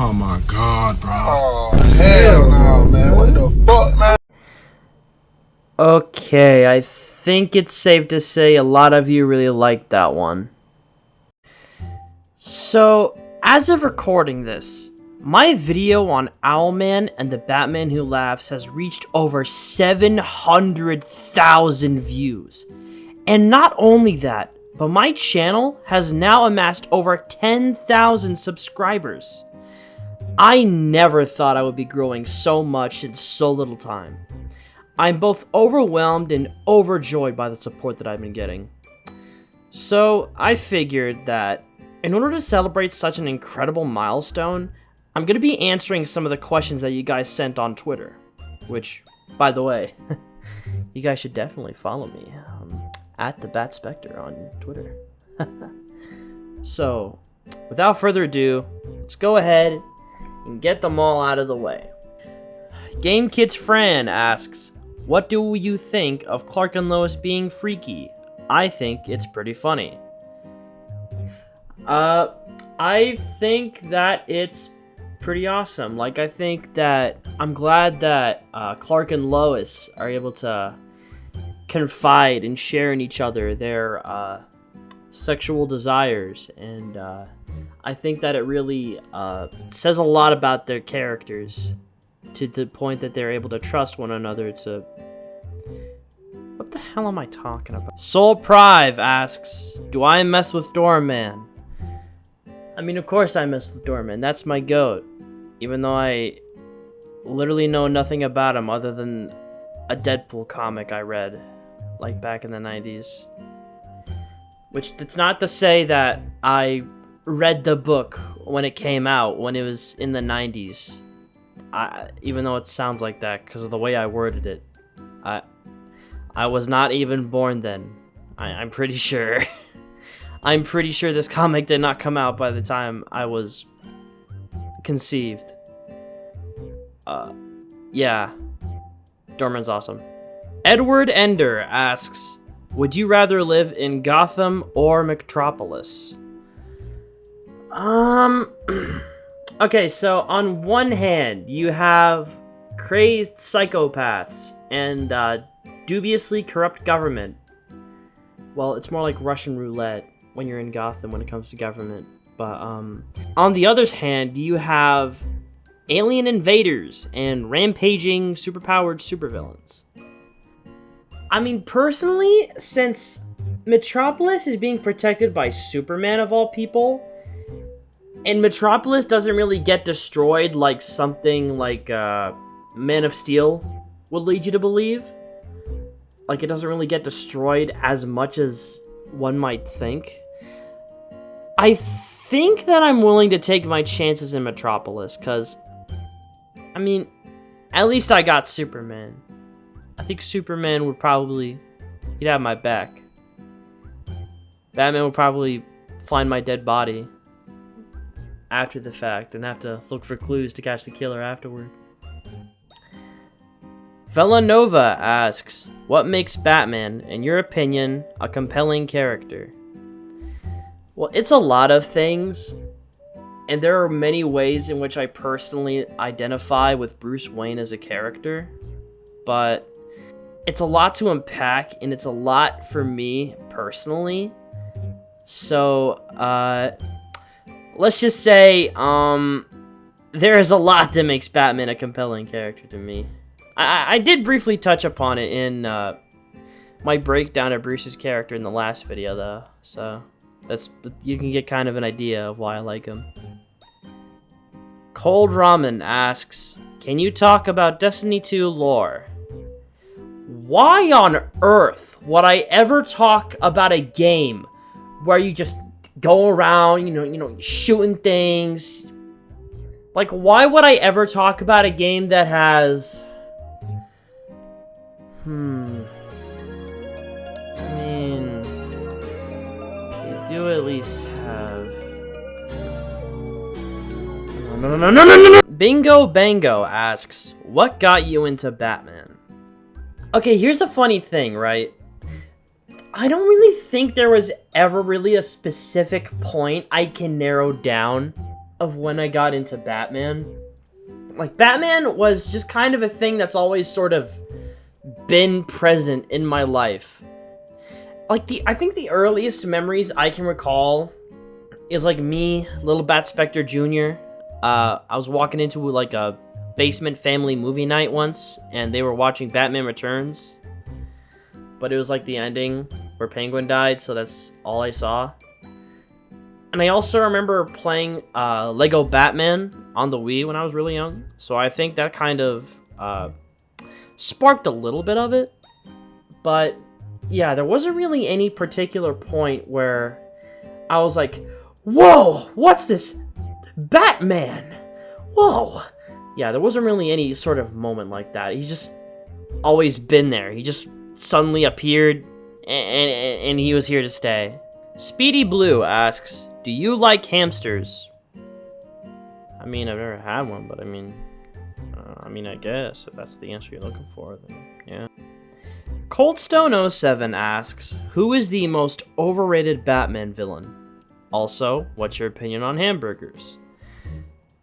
Oh my god, bro. Oh, hell no, man. What the fuck, man? Okay, I think it's safe to say a lot of you really liked that one. So, as of recording this, my video on Owlman and the Batman Who Laughs has reached over 700,000 views. And not only that, but my channel has now amassed over 10,000 subscribers. I never thought I would be growing so much in so little time. I'm both overwhelmed and overjoyed by the support that I've been getting. So, I figured that in order to celebrate such an incredible milestone, I'm going to be answering some of the questions that you guys sent on Twitter. Which, by the way, you guys should definitely follow me at the Batspecter on Twitter. So, without further ado, let's go ahead and get them all out of the way. Game Kids Fran asks, what do you think of Clark and Lois being freaky? I think it's pretty funny. I think that it's pretty awesome. Like, I think that I'm glad that Clark and Lois are able to confide and share in each other their sexual desires, and I think that it really says a lot about their characters to the point that they're able to trust one another to... What the hell am I talking about? Soul Prive asks, do I mess with Doorman? I mean, of course I mess with Doorman. That's my goat. Even though I literally know nothing about him other than a Deadpool comic I read, like back in the 90s. Which, that's not to say that I read the book when it came out, when it was in the 90s. Even though it sounds like that, because of the way I worded it. I was not even born then. I'm pretty sure. I'm pretty sure this comic did not come out by the time I was conceived. Yeah. Dorman's awesome. Edward Ender asks, would you rather live in Gotham or Metropolis? Okay, so on one hand, you have crazed psychopaths and dubiously corrupt government. Well, it's more like Russian roulette when you're in Gotham when it comes to government. But on the other hand, you have alien invaders and rampaging superpowered supervillains. I mean, personally, since Metropolis is being protected by Superman of all people, and Metropolis doesn't really get destroyed like something like Man of Steel would lead you to believe. Like, it doesn't really get destroyed as much as one might think. I think that I'm willing to take my chances in Metropolis, because, I mean, at least I got Superman. I think Superman would probably, he'd have my back. Batman would probably find my dead body after the fact and have to look for clues to catch the killer afterward. Villanova asks, what makes Batman, in your opinion, a compelling character? Well, it's a lot of things, and there are many ways in which I personally identify with Bruce Wayne as a character, but it's a lot to unpack, and it's a lot for me personally. So, let's just say, there is a lot that makes Batman a compelling character to me. I did briefly touch upon it in my breakdown of Bruce's character in the last video, though, so you can get kind of an idea of why I like him. Cold Ramen asks, can you talk about Destiny 2 lore? Why on earth would I ever talk about a game where you just go around, you know, shooting things? Like, why would I ever talk about a game that has... I mean, you do at least have... No. Bingo Bango asks, what got you into Batman? Okay, here's a funny thing, right? I don't really think there was ever really a specific point I can narrow down of when I got into Batman. Like, Batman was just kind of a thing that's always sort of been present in my life. Like, I think the earliest memories I can recall is, like, me, little Batspecter Jr. I was walking into, like, a basement family movie night once, and they were watching Batman Returns. But it was, like, the ending where Penguin died, so that's all I saw. And I also remember playing Lego Batman on the Wii when I was really young. So I think that kind of sparked a little bit of it. But yeah, there wasn't really any particular point where I was like, whoa, what's this? Batman! Whoa! Yeah, there wasn't really any sort of moment like that. He's just always been there. He just suddenly appeared and he was here to stay. Speedy Blue asks, do you like hamsters? I mean, I've never had one, but I mean, I guess if that's the answer you're looking for, then yeah. Coldstone07 asks, who is the most overrated Batman villain? Also, what's your opinion on hamburgers?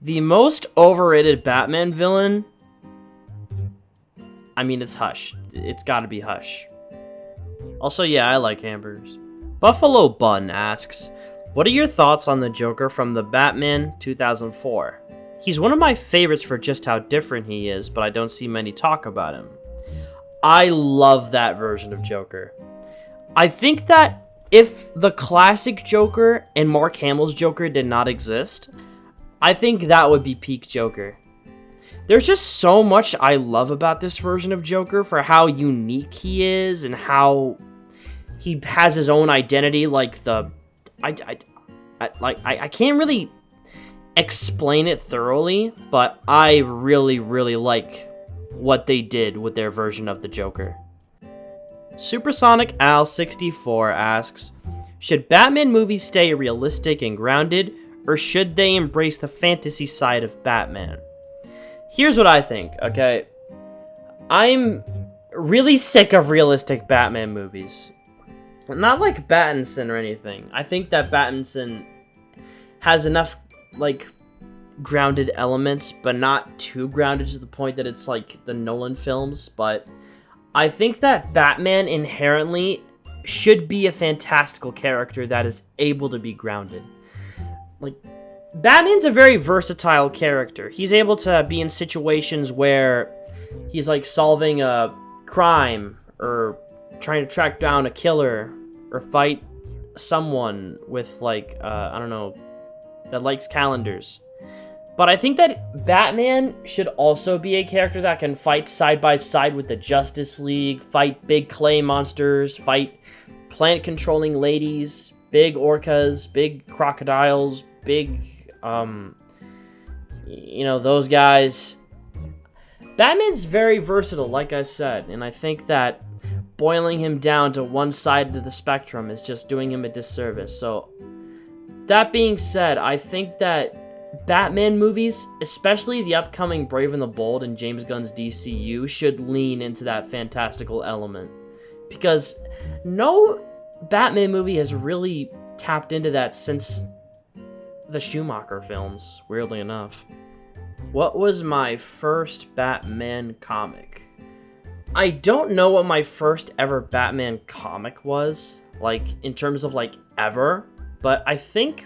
The most overrated Batman villain? I mean, it's Hush. It's gotta be Hush. Also, yeah, I like hamburgers. Buffalo Bun asks, what are your thoughts on the Joker from the Batman 2004? He's one of my favorites for just how different he is, but I don't see many talk about him. I love that version of Joker. I think that if the classic Joker and Mark Hamill's Joker did not exist, I think that would be peak Joker. There's just so much I love about this version of Joker for how unique he is and how he has his own identity. Like I can't really explain it thoroughly, but I really, really like what they did with their version of the Joker. Supersonic Al 64 asks, should Batman movies stay realistic and grounded, or should they embrace the fantasy side of Batman? Here's what I think, okay? I'm really sick of realistic Batman movies. Not like Pattinson or anything. I think that Pattinson has enough, like, grounded elements, but not too grounded to the point that it's like the Nolan films. But I think that Batman inherently should be a fantastical character that is able to be grounded. Like, Batman's a very versatile character. He's able to be in situations where he's like solving a crime or trying to track down a killer or fight someone with, like, I don't know, that likes calendars. But I think that Batman should also be a character that can fight side by side with the Justice League, fight big clay monsters, fight planet-controlling ladies, big orcas, big crocodiles, big, those guys. Batman's very versatile, like I said, and I think that boiling him down to one side of the spectrum is just doing him a disservice. So, that being said, I think that Batman movies, especially the upcoming Brave and the Bold and James Gunn's DCU, should lean into that fantastical element. Because no Batman movie has really tapped into that since the Schumacher films, weirdly enough. What was my first Batman comic? I don't know what my first ever Batman comic was, like, in terms of, like, ever, but I think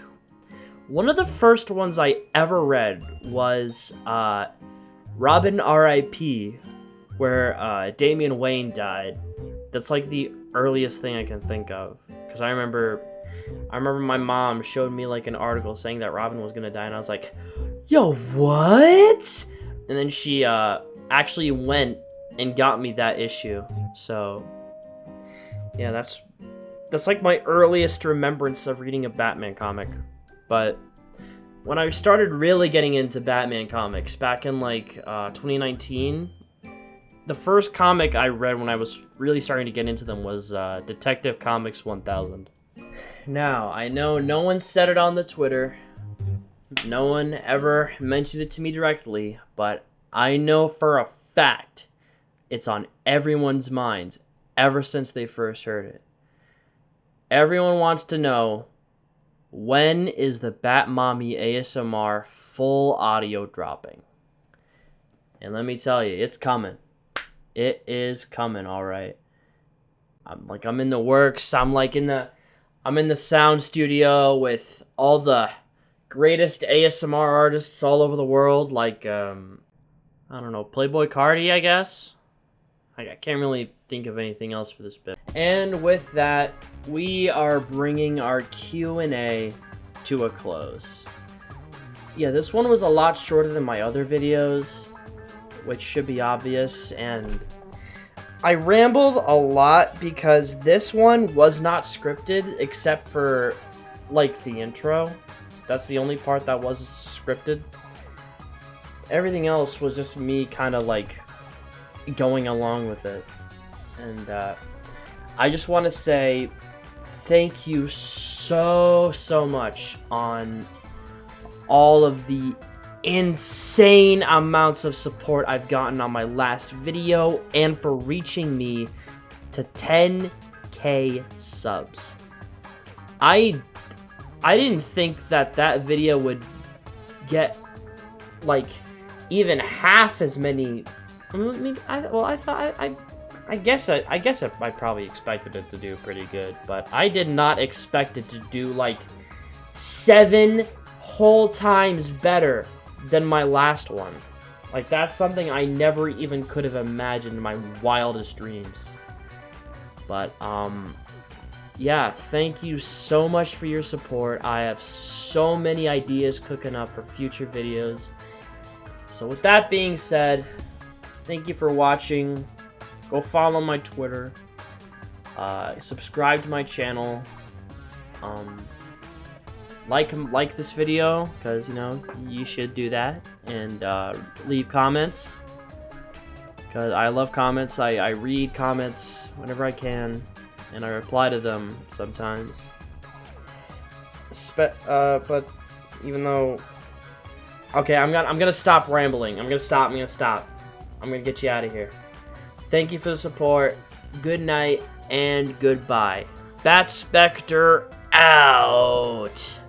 one of the first ones I ever read was Robin R.I.P., where Damian Wayne died. That's, like, the earliest thing I can think of, because I remember my mom showed me, like, an article saying that Robin was gonna die, and I was like, yo, what? And then she actually went and got me that issue. So yeah, that's like my earliest remembrance of reading a Batman comic. But when I started really getting into Batman comics back in, like, 2019, the first comic I read when I was really starting to get into them was Detective Comics 1000. Now, I know no one said it on the Twitter, no one ever mentioned it to me directly, but I know for a fact it's on everyone's minds ever since they first heard it. Everyone wants to know, when is the Bat Mommy ASMR full audio dropping? And let me tell you, it's coming. It is coming, all right. I'm in the works. I'm in the sound studio with all the greatest ASMR artists all over the world, like I don't know, Playboy Cardi, I guess. I can't really think of anything else for this bit. And with that, we are bringing our Q&A to a close. Yeah, this one was a lot shorter than my other videos, which should be obvious, and I rambled a lot because this one was not scripted except for, like, the intro. That's the only part that was scripted. Everything else was just me kind of, like, going along with it. And I just want to say thank you so much on all of the insane amounts of support I've gotten on my last video and for reaching me to 10k subs. I didn't think that video would get like even half as many. I guess I probably expected it to do pretty good, but I did not expect it to do like 7 whole times better than my last one. Like, that's something I never even could have imagined in my wildest dreams. But yeah, thank you so much for your support. I have so many ideas cooking up for future videos. So with that being said, thank you for watching. Go follow my Twitter. Subscribe to my channel. Like this video, because, you know, you should do that. And leave comments, because I love comments. I read comments whenever I can, and I reply to them sometimes. But even though... Okay, I'm gonna stop rambling. I'm gonna stop. I'm gonna get you out of here. Thank you for the support. Good night and goodbye. Batspecter out.